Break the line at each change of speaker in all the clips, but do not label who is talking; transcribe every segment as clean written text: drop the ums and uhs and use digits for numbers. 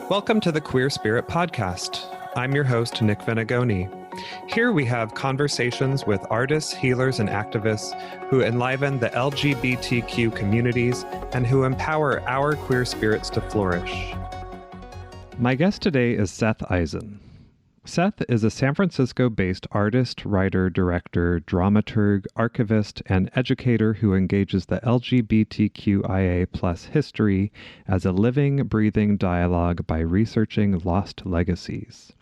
Welcome to the Queer Spirit Podcast. I'm your host, Nick Venegoni. Here we have conversations with artists, healers, and activists who enliven the LGBTQ communities and who empower our queer spirits to flourish. My guest today is Seth Eisen. Seth is a San Francisco-based artist, writer, director, dramaturg, archivist, and educator who engages the LGBTQIA plus history as a living, breathing dialogue by researching lost legacies.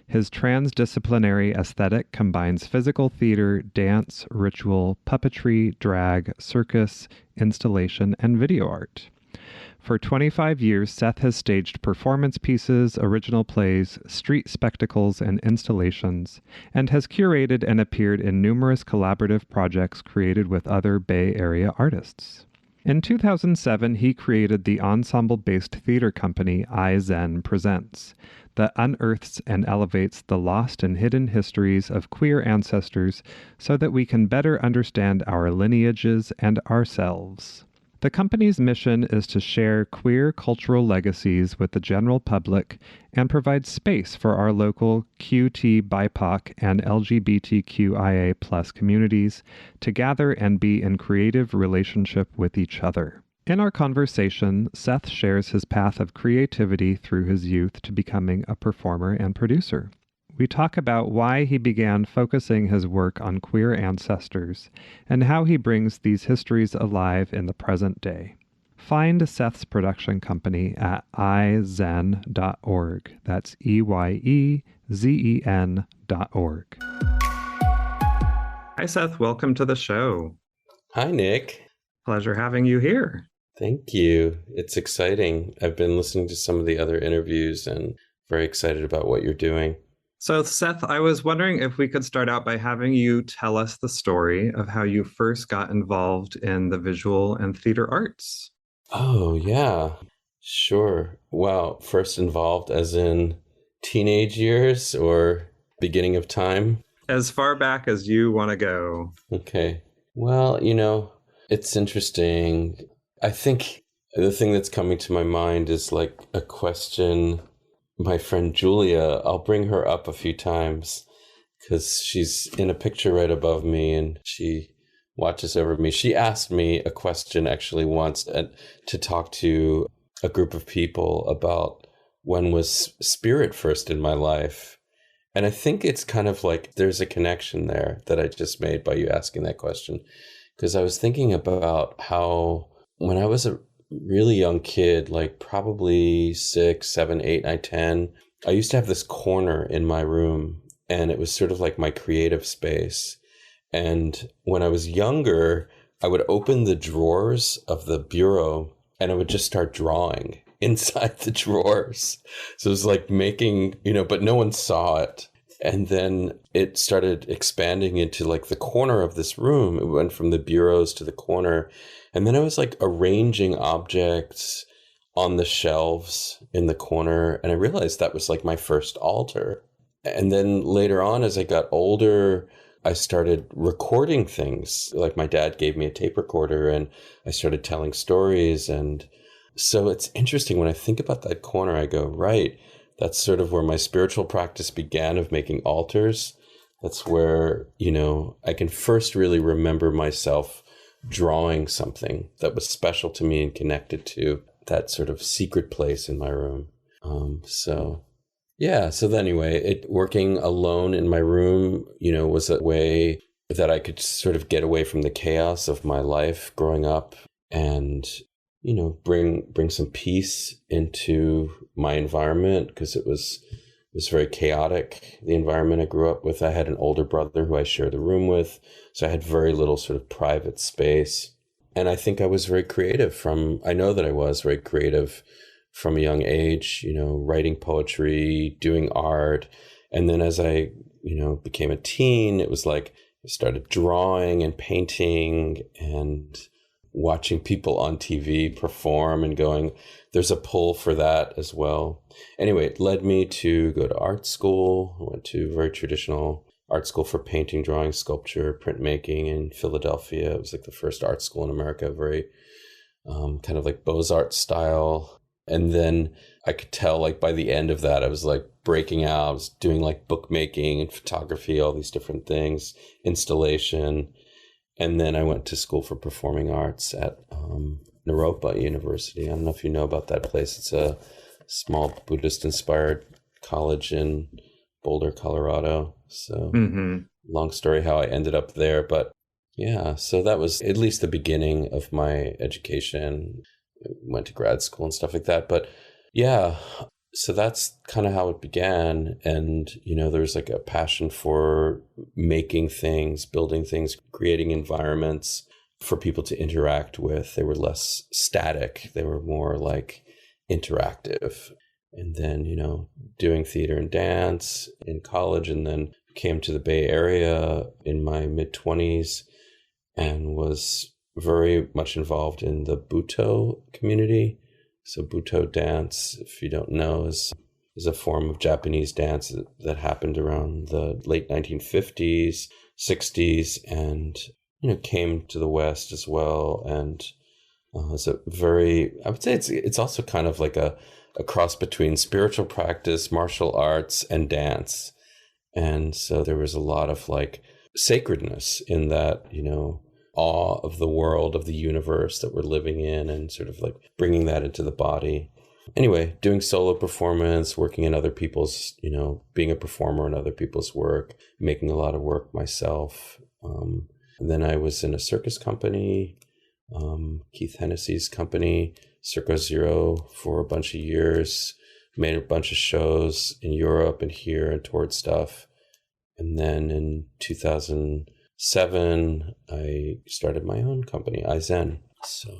His transdisciplinary aesthetic combines physical theater, dance, ritual, puppetry, drag, circus, installation, and video art. For 25 years, Seth has staged performance pieces, original plays, street spectacles, and installations, and has curated and appeared in numerous collaborative projects created with other Bay Area artists. In 2007, he created the ensemble-based theater company Eye Zen Presents, that unearths and elevates the lost and hidden histories of queer ancestors so that we can better understand our lineages and ourselves. The company's mission is to share queer cultural legacies with the general public and provide space for our local QTBIPOC and LGBTQIA plus communities to gather and be in creative relationship with each other. In our conversation, Seth shares his path of creativity through his youth to becoming a performer and producer. We talk about why he began focusing his work on queer ancestors and how he brings these histories alive in the present day. Find Seth's production company at eyezen.org. That's EYEZEN.org. Hi, Seth. Welcome to the show.
Hi, Nick.
Pleasure having you here.
Thank you. It's exciting. I've been listening to some of the other interviews and very excited about what you're doing.
So, Seth, I was wondering if we could start out by having you tell us the story of how you first got involved in the visual and theater arts.
Oh, yeah. Sure. Wow. First involved as in teenage years or beginning of time?
As far back as you want to go.
Okay. Well, it's interesting. I think the thing that's coming to my mind is like a question. My friend Julia, I'll bring her up a few times because she's in a picture right above me and she watches over me. She asked me a question actually once to talk to a group of people about when was spirit first in my life. And I think it's kind of like there's a connection there that I just made by you asking that question. Because I was thinking about how when I was a really young kid, like probably 6, 7, 8, 9, 10, I used to have this corner in my room and it was sort of like my creative space. And when I was younger, I would open the drawers of the bureau and I would just start drawing inside the drawers. So it was like making, but no one saw it. And then it started expanding into like the corner of this room. It went from the bureaus to the corner. And then I was like arranging objects on the shelves in the corner. And I realized that was like my first altar. And then later on, as I got older, I started recording things. Like my dad gave me a tape recorder and I started telling stories. And so it's interesting when I think about that corner, I go, right, that's sort of where my spiritual practice began of making altars. That's where, I can first really remember myself drawing something that was special to me and connected to that sort of secret place in my room. So anyway, working alone in my room, was a way that I could sort of get away from the chaos of my life growing up and, bring some peace into my environment because it was very chaotic, the environment I grew up with. I had an older brother who I shared the room with, so I had very little sort of private space. And I think I was very creative I know that I was very creative from a young age, writing poetry, doing art. And then as I, became a teen, it was like I started drawing and painting and watching people on TV perform and going, there's a pull for that as well. Anyway, it led me to go to art school. I went to very traditional art school for painting, drawing, sculpture, printmaking in Philadelphia. It was like the first art school in America, very kind of like Beaux-Arts style. And then I could tell like by the end of that, I was like breaking out. I was doing like bookmaking and photography, all these different things, installation. And then I went to school for performing arts at Naropa University. I don't know if you know about that place. It's a small Buddhist-inspired college in Boulder, Colorado. So long story how I ended up there. But yeah, so that was at least the beginning of my education. Went to grad school and stuff like that. But yeah, so that's kind of how it began. And, you know, there's like a passion for making things, building things, creating environments for people to interact with. They were less static. They were more like interactive. And then, you know, doing theater and dance in college, and then came to the Bay Area in my mid-20s and was very much involved in the Buto community. So Buto dance, if you don't know, is a form of Japanese dance that happened around the late 1950s, 60s, and, you know, came to the West as well. And it's a very, I would say it's also kind of like a cross between spiritual practice, martial arts, and dance. And so there was a lot of like sacredness in that, you know, awe of the world, of the universe that we're living in, and sort of like bringing that into the body. Anyway, doing solo performance, working in other people's, you know, being a performer in other people's work, making a lot of work myself. And then I was in a circus company, Keith Hennessy's company, Circo Zero, for a bunch of years, made a bunch of shows in Europe and here and toured stuff. And then in 2007, I started my own company, Eye Zen. So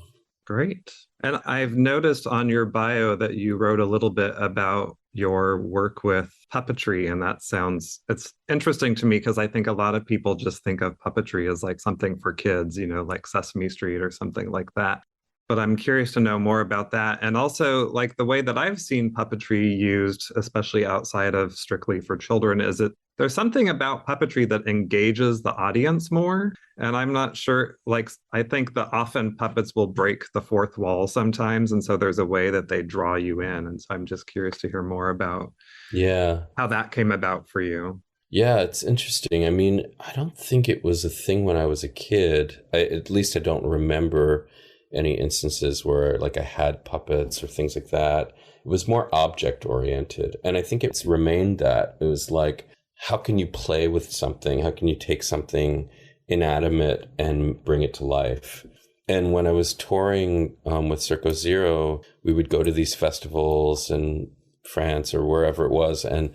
great. And I've noticed on your bio that you wrote a little bit about your work with puppetry, and it's interesting to me because I think a lot of people just think of puppetry as like something for kids, you know, like Sesame Street or something like that. But I'm curious to know more about that. And also, like, the way that I've seen puppetry used, especially outside of strictly for children, is there's something about puppetry that engages the audience more. And I'm not sure, like, I think that often puppets will break the fourth wall sometimes. And so there's a way that they draw you in. And so I'm just curious to hear more about how that came about for you.
Yeah, it's interesting. I mean, I don't think it was a thing when I was a kid. At least I don't remember any instances where like I had puppets or things like that. It was more object oriented. And I think it's remained that. It was like, how can you play with something? How can you take something inanimate and bring it to life? And when I was touring with Circo Zero, we would go to these festivals in France or wherever it was. And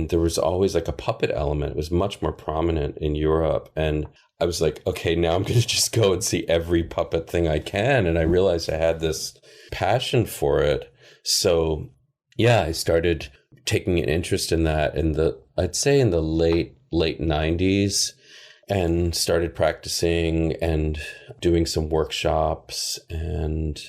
there was always like a puppet element. It was much more prominent in Europe. And I was like, okay, now I'm going to just go and see every puppet thing I can. And I realized I had this passion for it. So yeah, I started taking an interest in that I'd say in the late 90s, and started practicing and doing some workshops. And,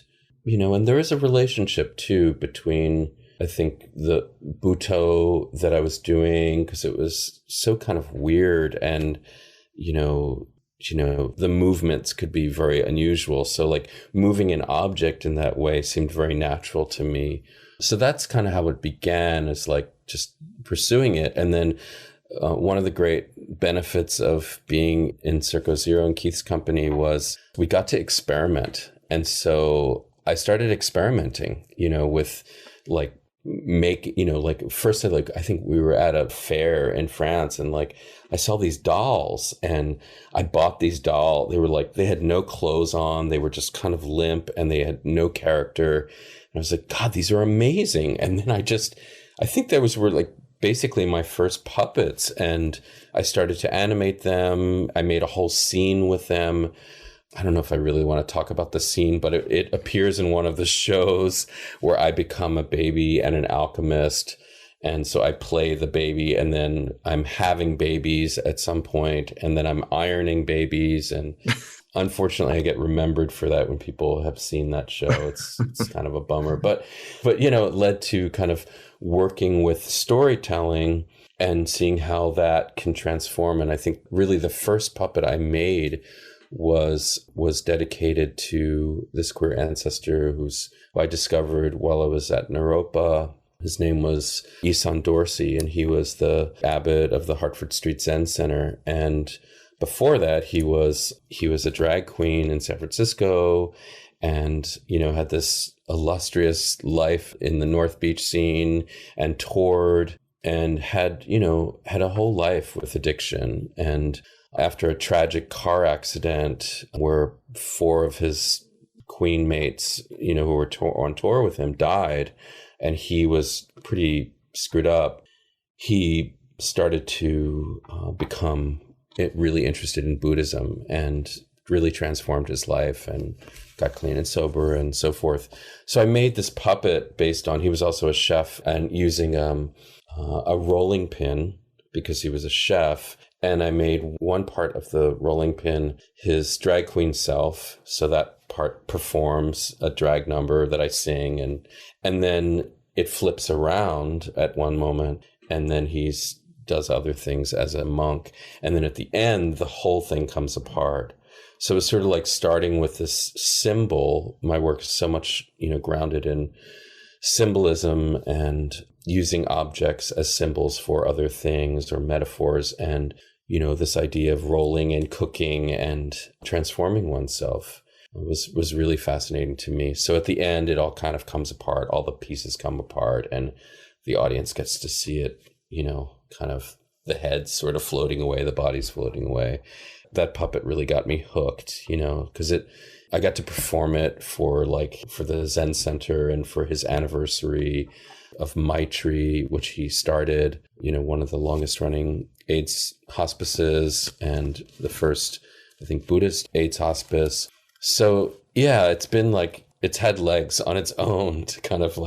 you know, and there is a relationship too between, I think, the Buto that I was doing, because it was so kind of weird, and you know, the movements could be very unusual. So like moving an object in that way seemed very natural to me. So that's kind of how it began, is like just pursuing it. And then one of the great benefits of being in Circo Zero and Keith's company was we got to experiment. And so I started experimenting, you know, with like first, like, I think we were at a fair in France, and like I saw these dolls, and I bought these dolls. They were like, they had no clothes on. They were just kind of limp, and they had no character. And I was like, God, these are amazing. And then I think those were like basically my first puppets, and I started to animate them. I made a whole scene with them. I don't know if I really want to talk about the scene, but it appears in one of the shows where I become a baby and an alchemist. And so I play the baby, and then I'm having babies at some point, and then I'm ironing babies. And unfortunately, I get remembered for that when people have seen that show. It's kind of a bummer. But, you know, it led to kind of working with storytelling and seeing how that can transform. And I think really the first puppet I made was dedicated to this queer ancestor who I discovered while I was at Naropa. His name was Isan Dorsey, and he was the abbot of the Hartford Street Zen Center. And before that, he was a drag queen in San Francisco, and had this illustrious life in the North Beach scene, and toured, and had a whole life with addiction. And after a tragic car accident where 4 of his queen mates, who were on tour with him, died, and he was pretty screwed up, he started to become really interested in Buddhism, and really transformed his life and got clean and sober and so forth. So I made this puppet based on, he was also a chef, and using a rolling pin because he was a chef. And I made one part of the rolling pin his drag queen self. So that part performs a drag number that I sing, and then it flips around at one moment, and then does other things as a monk. And then at the end, the whole thing comes apart. So it's sort of like starting with this symbol. My work is so much, grounded in symbolism and using objects as symbols for other things or metaphors. And, this idea of rolling and cooking and transforming oneself was really fascinating to me. So at the end, it all kind of comes apart. All the pieces come apart, and the audience gets to see it, kind of the head sort of floating away, the body's floating away. That puppet really got me hooked, because I got to perform it for the Zen Center and for his anniversary of Maitri, which he started, one of the longest running AIDS hospices and the first, I think, Buddhist AIDS hospice. So yeah, it's been it's had legs on its own to kind of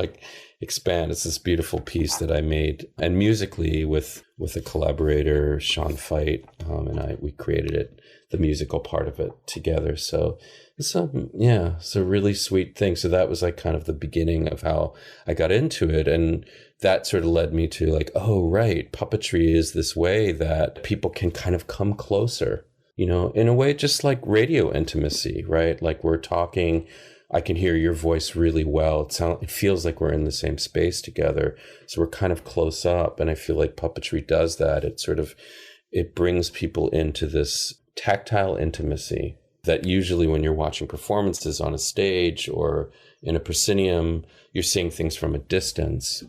expand. It's this beautiful piece that I made, and musically with a collaborator, Sean Fite, and we created it, the musical part of it together. So it's a really sweet thing. So that was kind of the beginning of how I got into it. And that sort of led me to oh, right, puppetry is this way that people can kind of come closer, in a way, just like radio intimacy, right? We're talking, I can hear your voice really well. It feels like we're in the same space together. So we're kind of close up. And I feel like puppetry does that. It brings people into this tactile intimacy that usually when you're watching performances on a stage or in a proscenium, you're seeing things from a distance.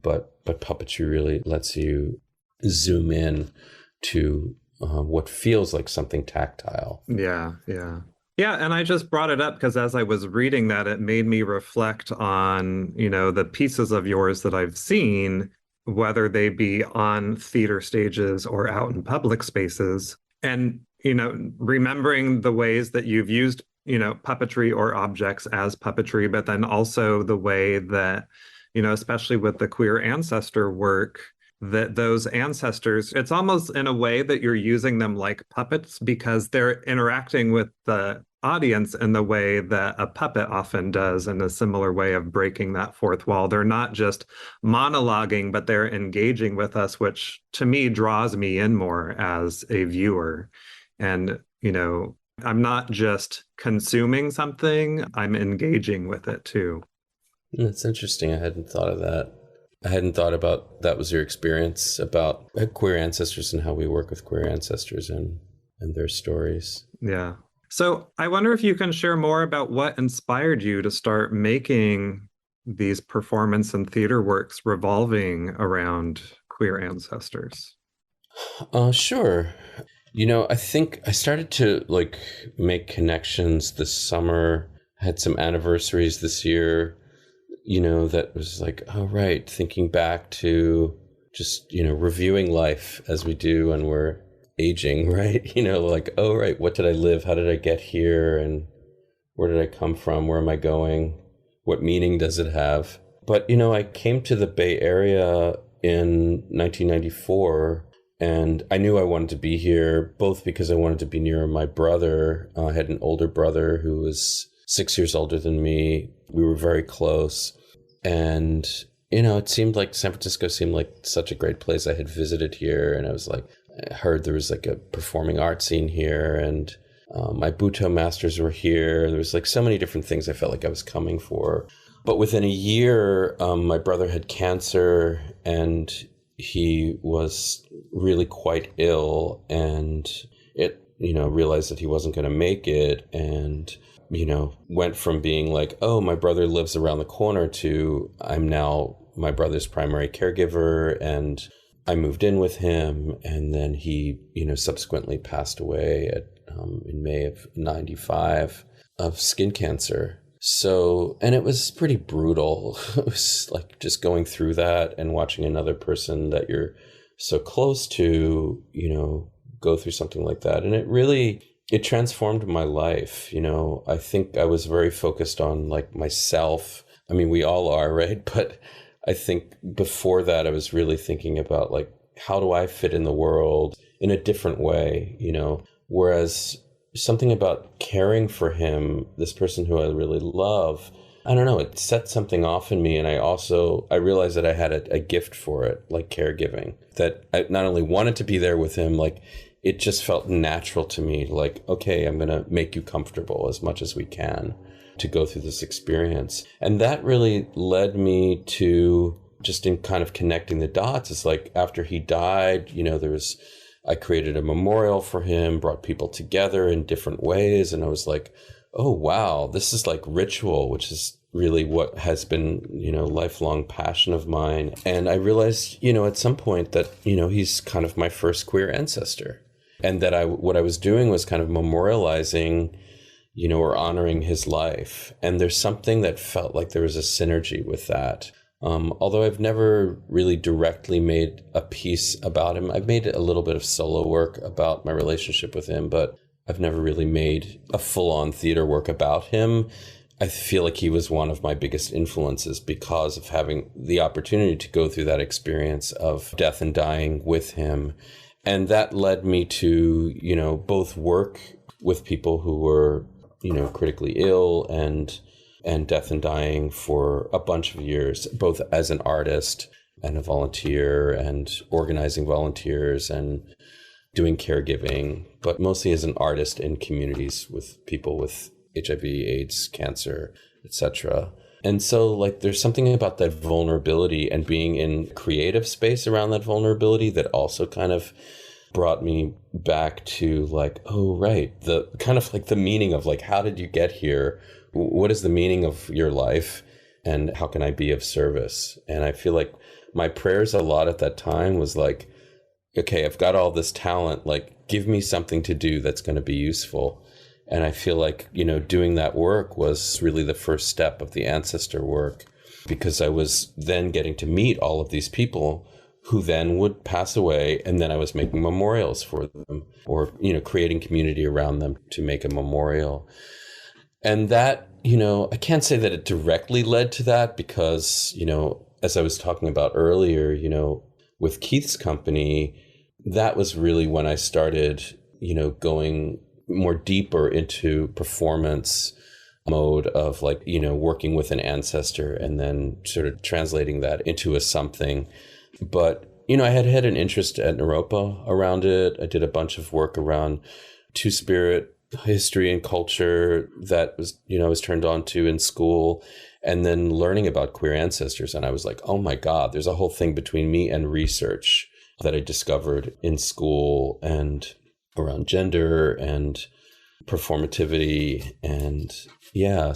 But puppetry really lets you zoom in to what feels like something tactile.
Yeah. And I just brought it up because as I was reading that, it made me reflect on, the pieces of yours that I've seen, whether they be on theater stages or out in public spaces. And, remembering the ways that you've used, puppetry or objects as puppetry, but then also the way that, especially with the queer ancestor work, that those ancestors, it's almost in a way that you're using them like puppets because they're interacting with the audience in the way that a puppet often does, in a similar way of breaking that fourth wall. They're not just monologuing, but they're engaging with us, which to me draws me in more as a viewer. And, I'm not just consuming something, I'm engaging with it too.
That's interesting. I hadn't thought of that. I hadn't thought about that was your experience about queer ancestors and how we work with queer ancestors and their stories.
Yeah. So I wonder if you can share more about what inspired you to start making these performance and theater works revolving around queer ancestors.
Sure. I think I started to make connections this summer. I had some anniversaries this year, that was oh, right, thinking back to just, reviewing life as we do when we're aging, right? Oh, right, what did I live? How did I get here? And where did I come from? Where am I going? What meaning does it have? But, I came to the Bay Area in 1994, and I knew I wanted to be here, both because I wanted to be near my brother. I had an older brother who was 6 years older than me. We were very close. And, it seemed like San Francisco seemed like such a great place. I had visited here, and I was I heard there was a performing arts scene here. And My Buto masters were here. There was like so many different things I felt like I was coming for. But within a year, my brother had cancer and he was really quite ill, and realized that he wasn't going to make it, and, went from being like, oh, my brother lives around the corner to I'm now my brother's primary caregiver, and I moved in with him, and then he, subsequently passed away in May of 95 of skin cancer. So, and it was pretty brutal. It was like just going through that and watching another person that you're so close to, go through something like that. And it transformed my life. I think I was very focused on like myself. I mean, we all are, right? But I think before that, I was really thinking about like, how do I fit in the world in a different way, whereas something about caring for him, this person who I really love, I don't know, it set something off in me. And I realized that I had a gift for it, like caregiving, that I not only wanted to be there with him, like it just felt natural to me, like, okay, I'm going to make you comfortable as much as we can to go through this experience. And that really led me to just in kind of connecting the dots. It's like after he died, I created a memorial for him, brought people together in different ways. And I was like, oh, wow, this is like ritual, which is really what has been, lifelong passion of mine. And I realized, at some point that, he's kind of my first queer ancestor. And that what I was doing was kind of memorializing, or honoring his life. And there's something that felt like there was a synergy with that. Although I've never really directly made a piece about him. I've made a little bit of solo work about my relationship with him, but I've never really made a full-on theater work about him. I feel like he was one of my biggest influences because of having the opportunity to go through that experience of death and dying with him. And that led me to, both work with people who were, critically ill and death and dying for a bunch of years, both as an artist and a volunteer and organizing volunteers and doing caregiving, but mostly as an artist in communities with people with HIV, AIDS, cancer, etc. And so like there's something about that vulnerability and being in creative space around that vulnerability that also kind of brought me back to like, oh, right, the kind of like the meaning of like, how did you get here? What is the meaning of your life and how can I be of service? And I feel like my prayers a lot at that time was like, okay, I've got all this talent, like give me something to do that's going to be useful. And I feel like, doing that work was really the first step of the Ancestor work, because I was then getting to meet all of these people who then would pass away. And then I was making memorials for them or, creating community around them to make a memorial. And that, I can't say that it directly led to that because, as I was talking about earlier, with Keith's company, that was really when I started, going more deeper into performance mode of like, working with an ancestor and then sort of translating that into a something. But, I had an interest at Naropa around it. I did a bunch of work around Two-Spirit history and culture that was, I was turned on to in school, and then learning about queer ancestors. And I was like, oh my God, there's a whole thing between me and research that I discovered in school and around gender and performativity. And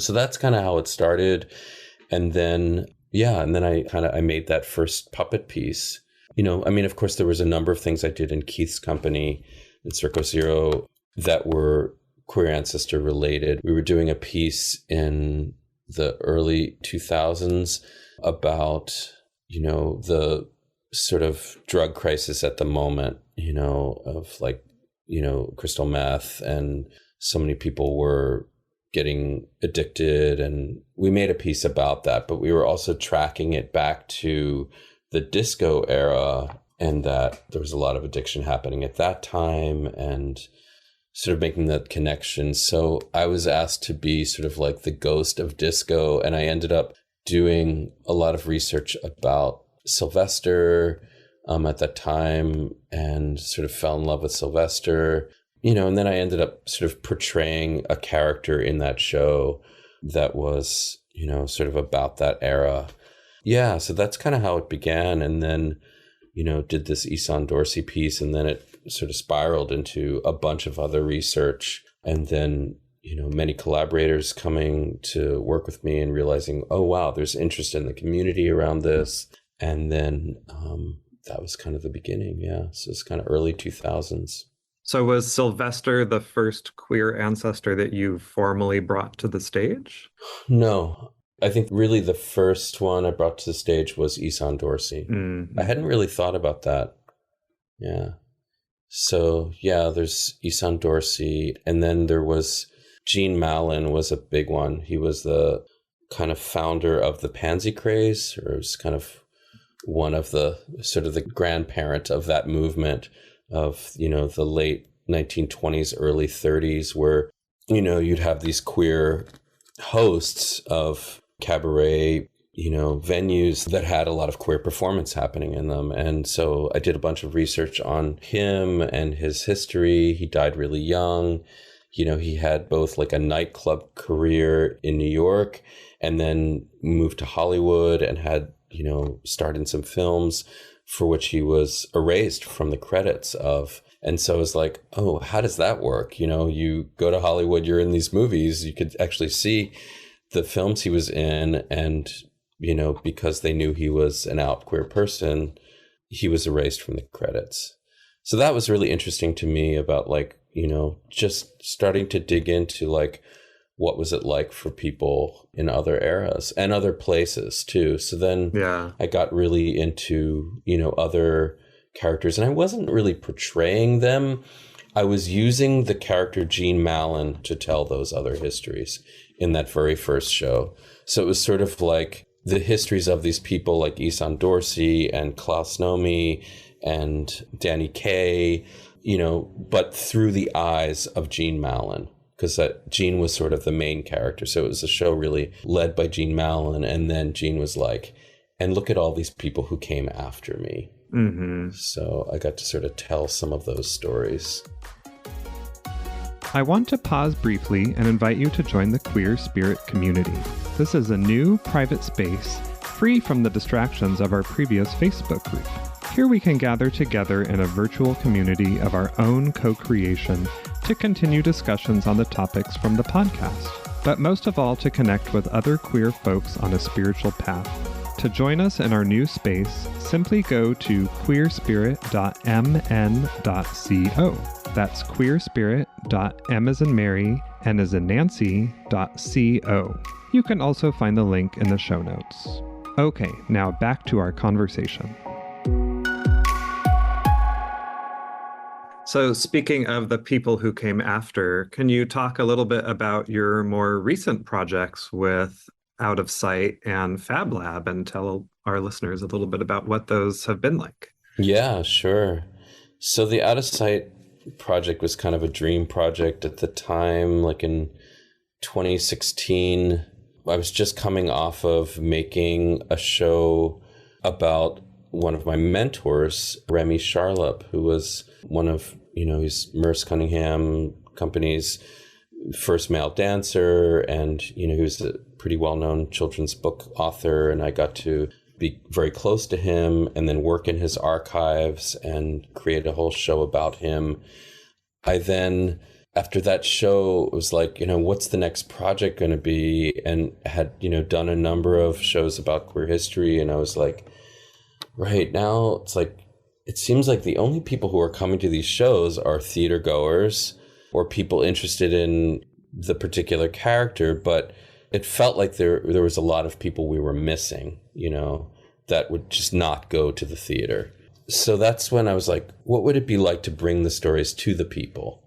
so that's kind of how it started. And then, I made that first puppet piece. Of course, there was a number of things I did in Keith's company in Circo Zero that were queer ancestor related. We were doing a piece in the early 2000s about, the sort of drug crisis at the moment, of like, crystal meth, and so many people were getting addicted. And we made a piece about that, but we were also tracking it back to the disco era, and that there was a lot of addiction happening at that time and sort of making that connection. So I was asked to be sort of like the ghost of disco. And I ended up doing a lot of research about Sylvester at that time, and sort of fell in love with Sylvester. and then I ended up sort of portraying a character in that show that was, sort of about that era. Yeah, so that's kind of how it began. And then, did this Isan Dorsey piece, and then it sort of spiraled into a bunch of other research. And then, many collaborators coming to work with me and realizing, oh, wow, there's interest in the community around this. And then that was kind of the beginning. Yeah. So it's kind of early 2000s.
So was Sylvester the first queer ancestor that you formally brought to the stage?
No. I think really the first one I brought to the stage was Isan Dorsey.
Mm-hmm.
I hadn't really thought about that. Yeah. So, yeah, there's Isan Dorsey. And then there was Gene Mallon was a big one. He was the kind of founder of the pansy craze, or was kind of one of the sort of the grandparent of that movement of, the late 1920s, early 30s, where, you'd have these queer hosts of cabaret, venues that had a lot of queer performance happening in them. And so I did a bunch of research on him and his history. He died really young. He had both like a nightclub career in New York and then moved to Hollywood and had, starred in some films for which he was erased from the credits of. And so I was like, oh, how does that work? You go to Hollywood, you're in these movies, you could actually see the films he was in. And, because they knew he was an out queer person, he was erased from the credits. So that was really interesting to me about just starting to dig into what was it like for people in other eras and other places too. So then I got really into, other characters, and I wasn't really portraying them. I was using the character Gene Mallon to tell those other histories in that very first show. So it was sort of like the histories of these people like Isan Dorsey and Klaus Nomi and Danny Kaye, but through the eyes of Gene Mallon, because Gene was sort of the main character. So it was a show really led by Gene Mallon. And then Gene was like, and look at all these people who came after me. Mm-hmm. So I got to sort of tell some of those stories.
I want to pause briefly and invite you to join the Queer Spirit community. This is a new private space, free from the distractions of our previous Facebook group. Here we can gather together in a virtual community of our own co-creation to continue discussions on the topics from the podcast, but most of all to connect with other queer folks on a spiritual path. To join us in our new space, simply go to queerspirit.mn.co. That's queerspirit.m as in Mary, n as in Nancy.co. You can also find the link in the show notes. Okay, now back to our conversation. So speaking of the people who came after, can you talk a little bit about your more recent projects with Out of Sight and FabLab and tell our listeners a little bit about what those have been like?
Yeah, sure. So the Out of Sight project was kind of a dream project at the time, like in 2016. I was just coming off of making a show about one of my mentors, Remy Charlap, who was one of, he's Merce Cunningham Company's first male dancer. And, he was a pretty well-known children's book author. And I got to be very close to him and then work in his archives and create a whole show about him. I then, after that show, was like, what's the next project going to be? And had, done a number of shows about queer history. And I was like, right now, it's like, it seems like the only people who are coming to these shows are theater goers or people interested in the particular character. But it felt like there was a lot of people we were missing, that would just not go to the theater. So that's when I was like, what would it be like to bring the stories to the people,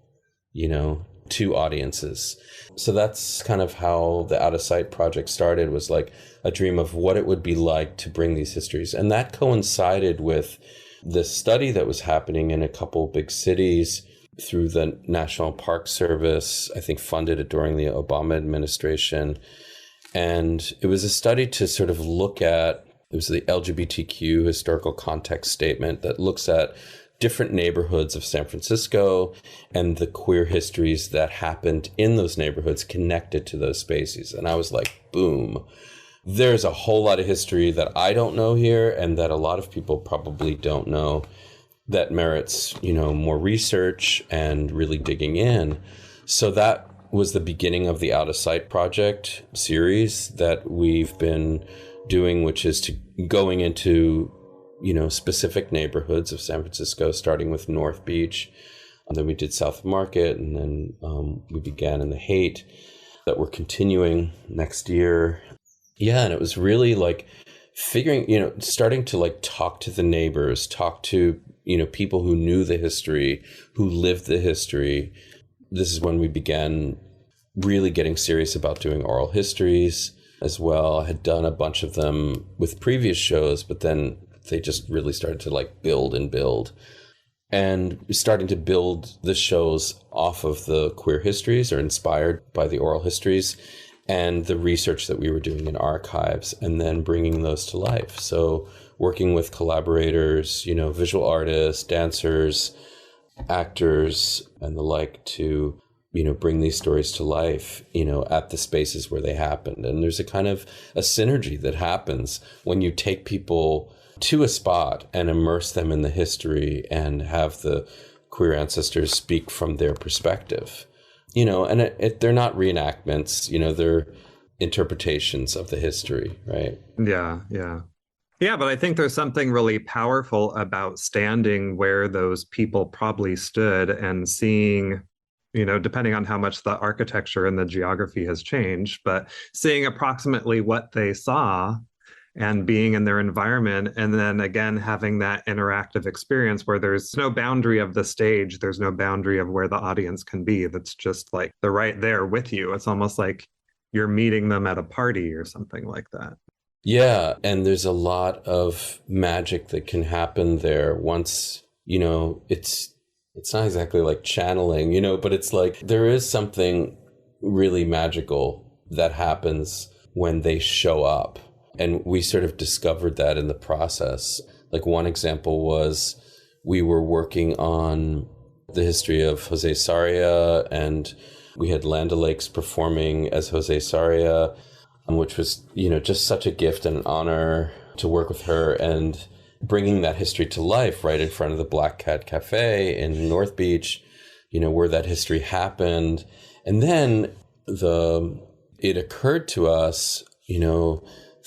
to audiences? So that's kind of how the Out of Sight project started, was like a dream of what it would be like to bring these histories. And that coincided with this study that was happening in a couple big cities through the National Park Service, I think funded it during the Obama administration. And it was a study to sort of look at, it was the LGBTQ historical context statement that looks at different neighborhoods of San Francisco and the queer histories that happened in those neighborhoods connected to those spaces. And I was like, boom, there's a whole lot of history that I don't know here and that a lot of people probably don't know that merits, more research and really digging in. So that was the beginning of the Out of Sight project series that we've been doing, which is to going into specific neighborhoods of San Francisco, starting with North Beach. And then we did South Market, and then we began in the Haight that we're continuing next year. Yeah, and it was really like figuring, starting to like talk to the neighbors, talk to, people who knew the history, who lived the history. This is when we began really getting serious about doing oral histories as well. I had done a bunch of them with previous shows, but then they just really started to like build and starting to build the shows off of the queer histories or inspired by the oral histories and the research that we were doing in archives, and then bringing those to life. So working with collaborators, visual artists, dancers, actors, and the like to, bring these stories to life, at the spaces where they happened. And there's a kind of a synergy that happens when you take people to a spot and immerse them in the history and have the queer ancestors speak from their perspective, and they're not reenactments, they're interpretations of the history, right?
Yeah. Yeah, but I think there's something really powerful about standing where those people probably stood and seeing, depending on how much the architecture and the geography has changed, but seeing approximately what they saw and being in their environment, and then again having that interactive experience where there's no boundary of the stage, there's no boundary of where the audience can be. That's just like they're right there with you. It's almost like you're meeting them at a party or something like that.
Yeah, and there's a lot of magic that can happen there once, it's not exactly like channeling, but it's like there is something really magical that happens when they show up. And we sort of discovered that in the process. Like one example was we were working on the history of Jose Sarria, and we had Land O'Lakes performing as Jose Sarria, which was, just such a gift and an honor to work with her and bringing that history to life right in front of the Black Cat Cafe in North Beach, where that history happened. And then it occurred to us,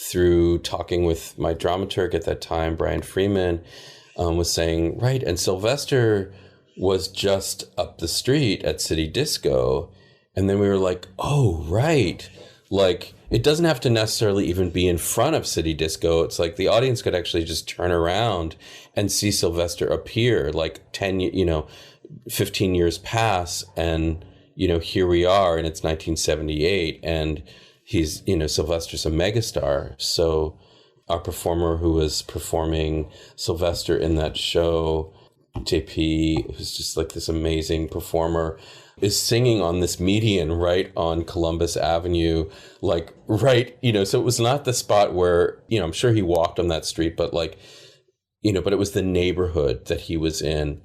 through talking with my dramaturg at that time, Brian Freeman, was saying, right, and Sylvester was just up the street at City Disco. And then we were like, oh, right. Like, it doesn't have to necessarily even be in front of City Disco. It's like the audience could actually just turn around and see Sylvester appear, like 15 years pass, and, here we are, and it's 1978, and he's, Sylvester's a megastar. So our performer who was performing Sylvester in that show, JP, who's just like this amazing performer, is singing on this median right on Columbus Avenue, like right, so it was not the spot where, I'm sure he walked on that street, but like, but it was the neighborhood that he was in,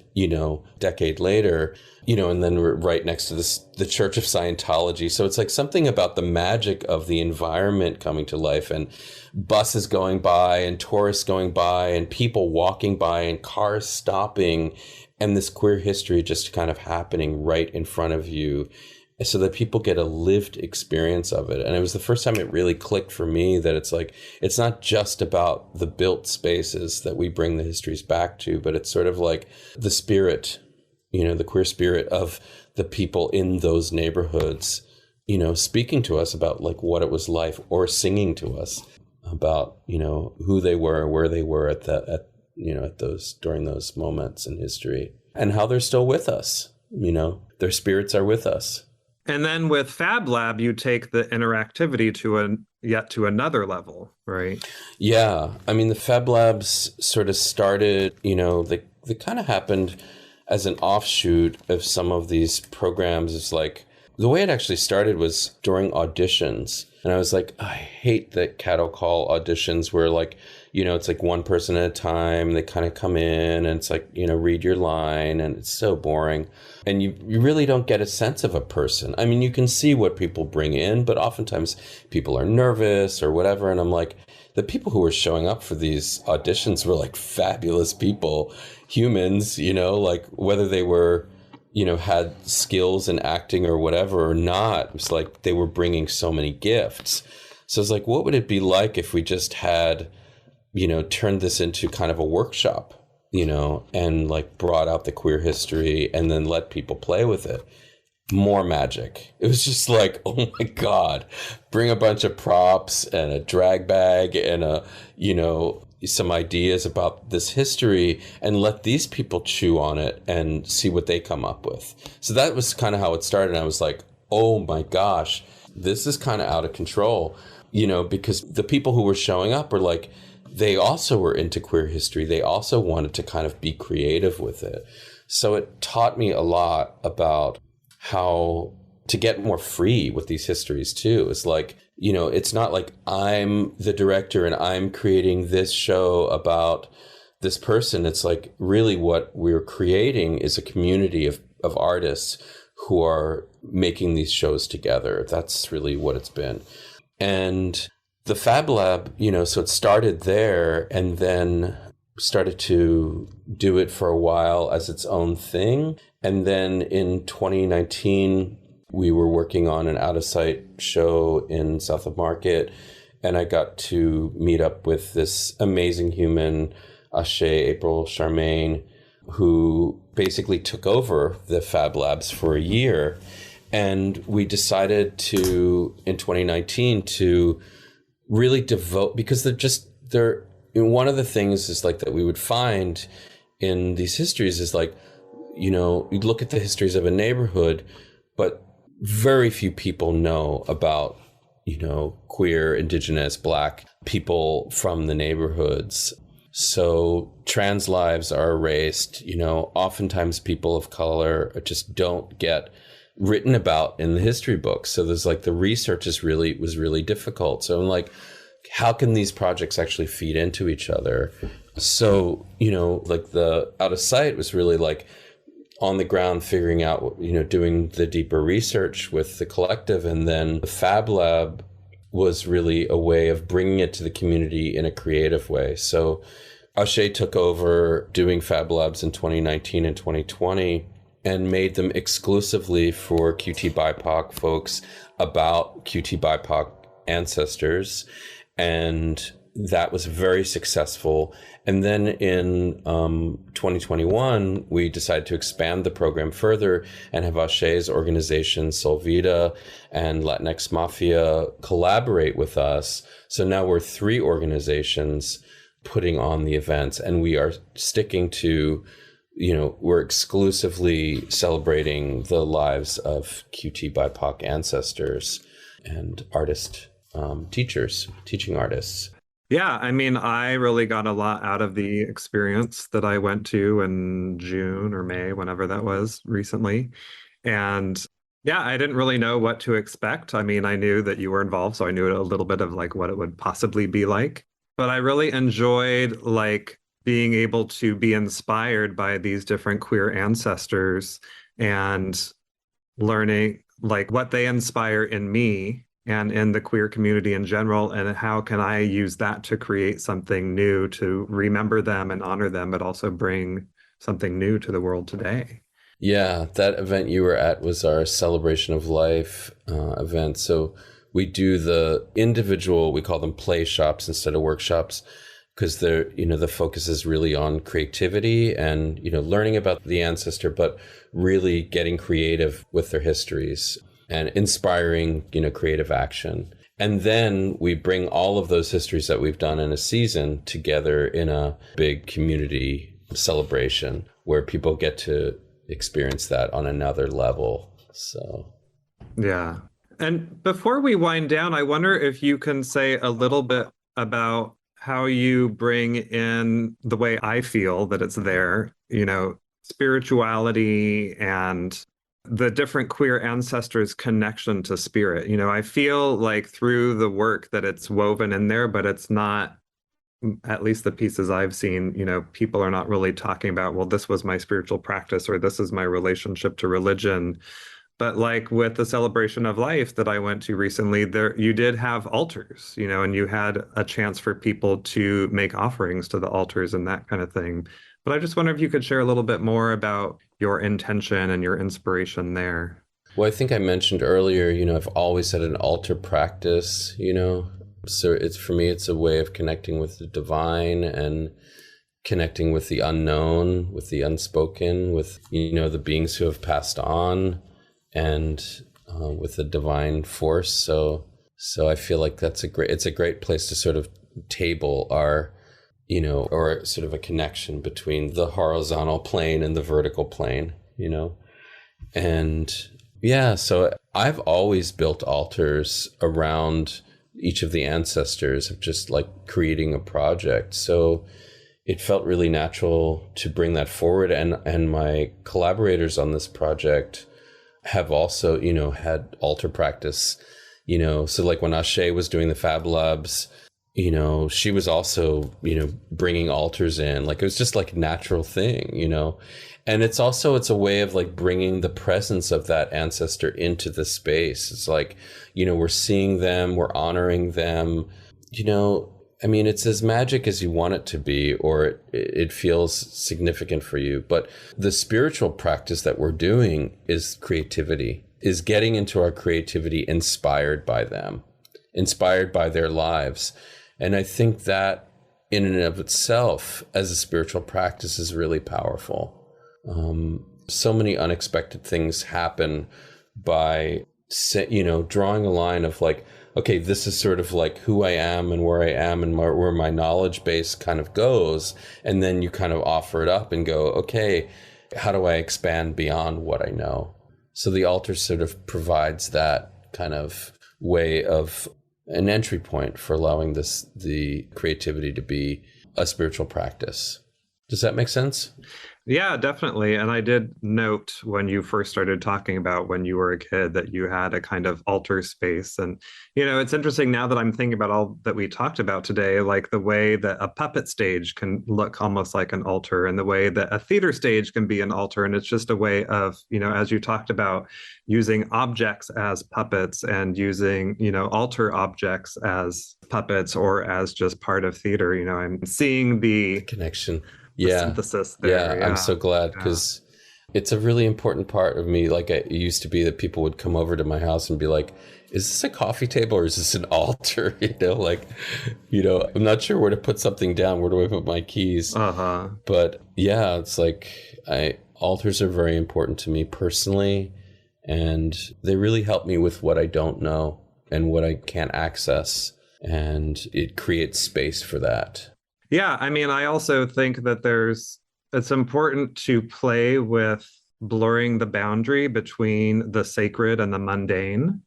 decade later, and then we're right next to the Church of Scientology. So it's like something about the magic of the environment coming to life, and buses going by and tourists going by and people walking by and cars stopping, and this queer history just kind of happening right in front of you, so that people get a lived experience of it. And it was the first time it really clicked for me that it's like, it's not just about the built spaces that we bring the histories back to, but it's sort of like the spirit, the queer spirit of the people in those neighborhoods, speaking to us about like what it was like, or singing to us about, who they were, where they were at those, during those moments in history, and how they're still with us, their spirits are with us.
And then with FabLab, you take the interactivity to another level, right?
Yeah. I mean, the FabLabs sort of started, they kind of happened as an offshoot of some of these programs. It's like the way it actually started was during auditions. And I was like, I hate that cattle call auditions where like, it's like one person at a time. They kind of come in and it's like, read your line, and it's so boring. And you really don't get a sense of a person. I mean, you can see what people bring in, but oftentimes people are nervous or whatever. And I'm like, the people who were showing up for these auditions were like fabulous people, humans, like whether they were, had skills in acting or whatever or not. It was like they were bringing so many gifts. So it's like, what would it be like if we just had, turned this into kind of a workshop, and like brought out the queer history and then let people play with it? More magic. It was just like, oh my God, bring a bunch of props and a drag bag and some ideas about this history and let these people chew on it and see what they come up with. So that was kind of how it started. And I was like, oh my gosh, this is kind of out of control, because the people who were showing up were like, they also were into queer history. They also wanted to kind of be creative with it. So it taught me a lot about how to get more free with these histories too. It's like, it's not like I'm the director and I'm creating this show about this person. It's like really what we're creating is a community of artists who are making these shows together. That's really what it's been. And the FabLab, so it started there and then started to do it for a while as its own thing. And then in 2019, we were working on an out-of-sight show in South of Market, and I got to meet up with this amazing human, Ashe April Charmaine, who basically took over the Fab Labs for a year. And we decided to, in 2019, to really devote, because one of the things is like that we would find in these histories is like, you'd look at the histories of a neighborhood, but very few people know about, queer, indigenous, Black people from the neighborhoods. So trans lives are erased. Oftentimes people of color just don't get written about in the history books. So there's like the research was really difficult. So I'm like, how can these projects actually feed into each other? So, like the out of sight was really like on the ground, figuring out, doing the deeper research with the collective. And then the Fab Lab was really a way of bringing it to the community in a creative way. So Ashe took over doing Fab Labs in 2019 and 2020 and made them exclusively for QTBIPOC folks about QTBIPOC ancestors. And that was very successful. And then in 2021, we decided to expand the program further and have Ashe's organization, Solvita and Latinx Mafia, collaborate with us. So now we're 3 organizations putting on the events, and we are sticking to, we're exclusively celebrating the lives of QT/BIPOC ancestors and teaching artists.
Yeah, I mean, I really got a lot out of the experience that I went to in June or May, whenever that was recently. And yeah, I didn't really know what to expect. I mean, I knew that you were involved, so I knew a little bit of like what it would possibly be like. But I really enjoyed like being able to be inspired by these different queer ancestors and learning like what they inspire in me and in the queer community in general, and how can I use that to create something new, to remember them and honor them, but also bring something new to the world today.
Yeah, that event you were at was our Celebration of Life event. So we do the individual, we call them play shops instead of workshops, because they're, the focus is really on creativity and, learning about the ancestor, but really getting creative with their histories and inspiring, creative action. And then we bring all of those histories that we've done in a season together in a big community celebration where people get to experience that on another level. So,
yeah. And before we wind down, I wonder if you can say a little bit about how you bring in the way I feel that it's there, spirituality and the different queer ancestors' connection to spirit. I feel like through the work that it's woven in there, but it's not, at least the pieces I've seen, people are not really talking about, well, this was my spiritual practice or this is my relationship to religion. But like with the celebration of life that I went to recently, there you did have altars, and you had a chance for people to make offerings to the altars and that kind of thing. But I just wonder if you could share a little bit more about your intention and your inspiration there.
Well, I think I mentioned earlier, I've always had an altar practice, So for me, it's a way of connecting with the divine and connecting with the unknown, with the unspoken, with, the beings who have passed on, and with the divine force. So I feel like it's a great place to sort of table our, or sort of a connection between the horizontal plane and the vertical plane, And yeah, so I've always built altars around each of the ancestors of just like creating a project. So it felt really natural to bring that forward. And my collaborators on this project have also, had altar practice, so like when Ashe was doing the Fab Labs, she was also, bringing altars in, like it was just like a natural thing, and it's a way of like bringing the presence of that ancestor into the space. It's like, we're seeing them, we're honoring them, it's as magic as you want it to be, or it feels significant for you. But the spiritual practice that we're doing is creativity, is getting into our creativity inspired by them, inspired by their lives. And I think that in and of itself as a spiritual practice is really powerful. So many unexpected things happen by, drawing a line of like, okay, this is sort of like who I am and where I am and where my knowledge base kind of goes. And then you kind of offer it up and go, okay, how do I expand beyond what I know? So the altar sort of provides that kind of way of an entry point for allowing the creativity to be a spiritual practice. Does that make sense?
Yeah, definitely. And I did note when you first started talking about when you were a kid that you had a kind of altar space. And, it's interesting now that I'm thinking about all that we talked about today, like the way that a puppet stage can look almost like an altar and the way that a theater stage can be an altar. And it's just a way of, as you talked about, using objects as puppets and using, altar objects as puppets or as just part of theater. I'm seeing the
connection.
Synthesis there.
Yeah, I'm so glad because it's a really important part of me. Like it used to be that people would come over to my house and be like, is this a coffee table or is this an altar? I'm not sure where to put something down. Where do I put my keys? But yeah, it's like altars are very important to me personally, and they really help me with what I don't know and what I can't access, and it creates space for that.
Yeah, I also think that it's important to play with blurring the boundary between the sacred and the mundane,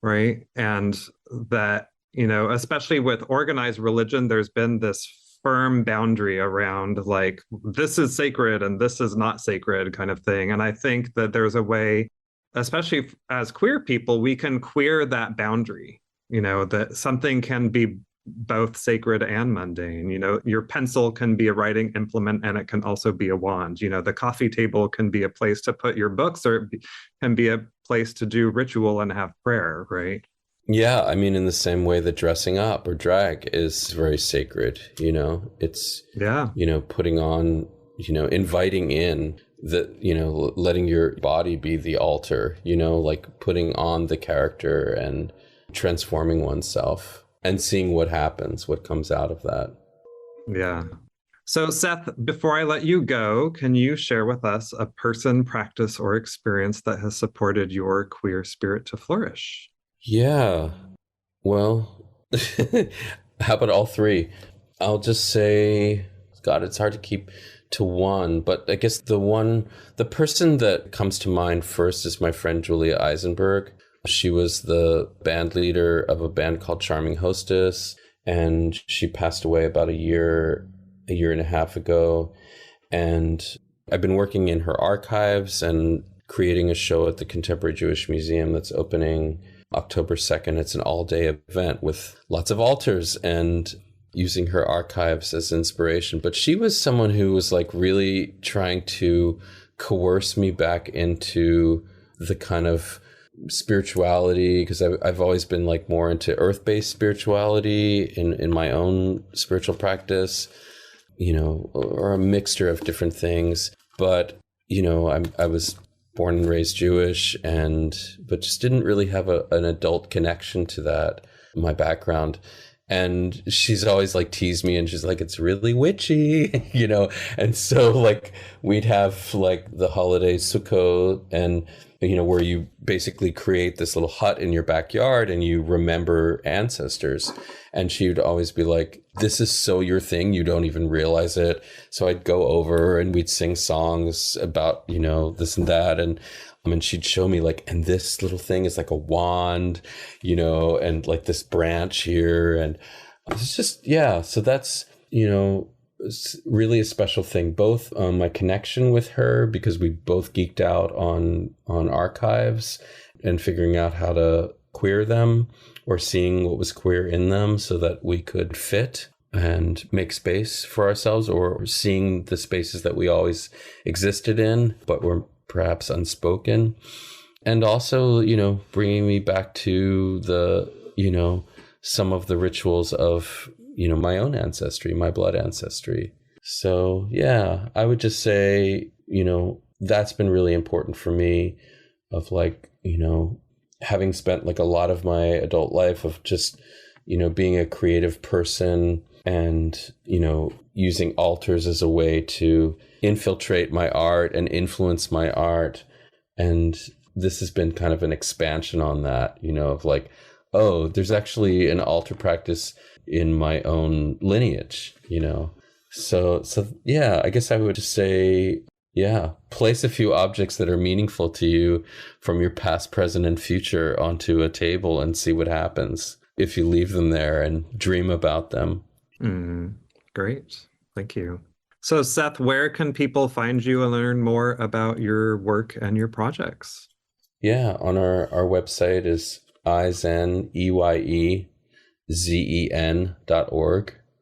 right? And that, especially with organized religion, there's been this firm boundary around like, this is sacred and this is not sacred kind of thing. And I think that there's a way, especially as queer people, we can queer that boundary, that something can be both sacred and mundane. Your pencil can be a writing implement and it can also be a wand. The coffee table can be a place to put your books, or it can be a place to do ritual and have prayer, right?
Yeah, in the same way that dressing up or drag is very sacred, it's, putting on, inviting in the, letting your body be the altar, like putting on the character and transforming oneself. And seeing what happens, what comes out of that.
Yeah. So Seth, before I let you go, can you share with us a person, practice, or experience that has supported your queer spirit to flourish?
Yeah. Well, how about all three? I'll just say, God, it's hard to keep to one, but I guess the person that comes to mind first is my friend Julia Eisenberg. She was the band leader of a band called Charming Hostess, and she passed away about a year and a half ago. And I've been working in her archives and creating a show at the Contemporary Jewish Museum that's opening October 2nd. It's an all-day event with lots of altars and using her archives as inspiration. But she was someone who was like really trying to coerce me back into the kind of spirituality, because I've always been like more into earth-based spirituality in my own spiritual practice, you know, or a mixture of different things. But, you know, I was born and raised Jewish, but just didn't really have an adult connection to that, my background. And she's always like teased me, and she's like, it's really witchy, you know? And so like we'd have like the holiday Sukkot, and, you know, where you basically create this little hut in your backyard and you remember ancestors. And she would always be like, this is so your thing, you don't even realize it. So I'd go over and we'd sing songs about, you know, this and that. And she'd show me like, and this little thing is like a wand, you know, and like this branch here. And it's just, yeah. So that's, you know, it's really a special thing, both my connection with her, because we both geeked out on archives and figuring out how to queer them, or seeing what was queer in them so that we could fit and make space for ourselves, or seeing the spaces that we always existed in, but were perhaps unspoken. And also, you know, bringing me back to the, you know, some of the rituals of, you know, my own ancestry, my blood ancestry. So, yeah, I would just say, you know, that's been really important for me, of like, you know, having spent like a lot of my adult life of just, you know, being a creative person and, you know, using altars as a way to infiltrate my art and influence my art. And this has been kind of an expansion on that, you know, of like, oh, there's actually an altar practice in my own lineage, you know. So yeah, I guess I would just say, yeah, place a few objects that are meaningful to you from your past, present, and future onto a table and see what happens if you leave them there and dream about them.
Great. Thank you. So Seth, where can people find you and learn more about your work and your projects?
Yeah, on our website is Eisen, EYEZEN.org.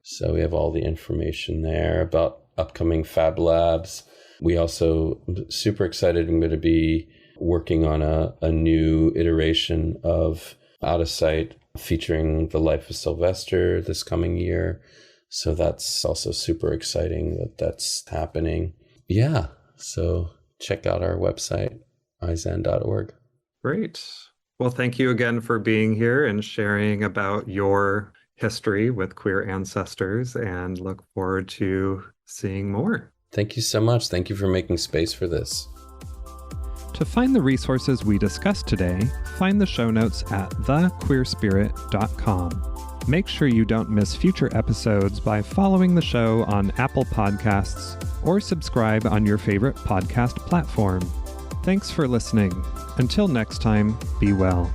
So we have all the information there about upcoming Fab Labs. We also, super excited, I'm going to be working on a new iteration of Out of Sight featuring the life of Sylvester this coming year. So that's also super exciting that's happening. Yeah, so check out our website, eisen.org.
Great. Well, thank you again for being here and sharing about your history with queer ancestors, and look forward to seeing more.
Thank you so much. Thank you for making space for this.
To find the resources we discussed today, find the show notes at thequeerspirit.com. Make sure you don't miss future episodes by following the show on Apple Podcasts or subscribe on your favorite podcast platform. Thanks for listening. Until next time, be well.